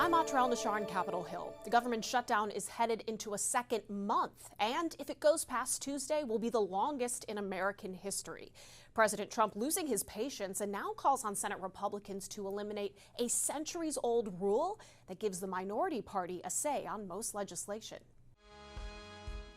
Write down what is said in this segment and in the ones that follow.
I'm Al-Nashar in Capitol Hill. The government shutdown is headed into a second month, and if it goes past Tuesday, will be the longest in American history. President Trump losing his patience and now calls on Senate Republicans to eliminate a centuries-old rule that gives the minority party a say on most legislation.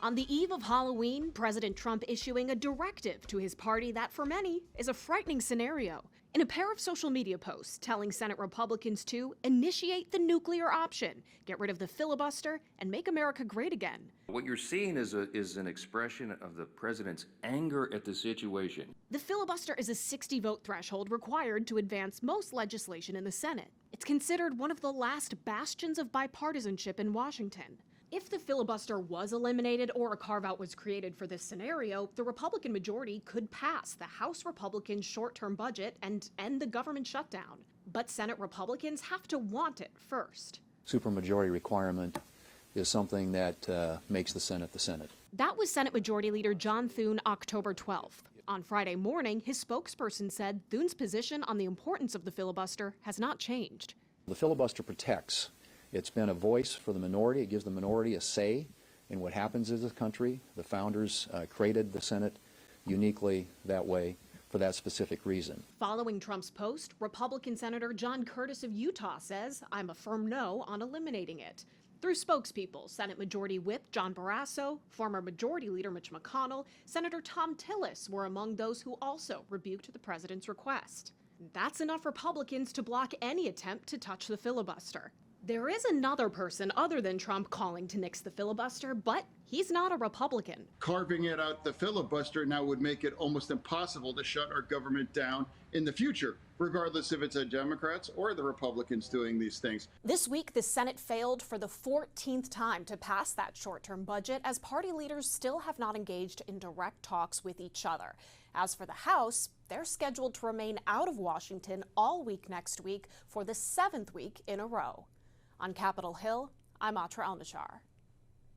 On the eve of Halloween, President Trump issuing a directive to his party that, for many, is a frightening scenario. In a pair of social media posts telling Senate Republicans to initiate the nuclear option, get rid of the filibuster, and make America great again. What you're seeing is an expression of the president's anger at the situation. The filibuster is a 60-vote threshold required to advance most legislation in the Senate. It's considered one of the last bastions of bipartisanship in Washington. If the filibuster was eliminated or a carve-out was created for this scenario, the Republican majority could pass the House Republican short-term budget and end the government shutdown. But Senate Republicans have to want it first. Supermajority requirement is something that makes the Senate the Senate. That was Senate Majority Leader John Thune October 12th. On Friday morning, his spokesperson said Thune's position on the importance of the filibuster has not changed. The filibuster protects. It's been a voice for the minority. It gives the minority a say in what happens in this country. The founders created the Senate uniquely that way for that specific reason. Following Trump's post, Republican Senator John Curtis of Utah says, "I'm a firm no on eliminating it." Through spokespeople, Senate Majority Whip John Barrasso, former Majority Leader Mitch McConnell, Senator Tom Tillis were among those who also rebuked the president's request. That's enough Republicans to block any attempt to touch the filibuster. There is another person other than Trump calling to nix the filibuster, but he's not a Republican. Carving it out the filibuster now would make it almost impossible to shut our government down in the future, regardless if it's the Democrats or the Republicans doing these things. This week, the Senate failed for the 14th time to pass that short-term budget, as party leaders still have not engaged in direct talks with each other. As for the House, they're scheduled to remain out of Washington all week next week for the 7th week in a row. On Capitol Hill, I'm Atra Al-Nashar.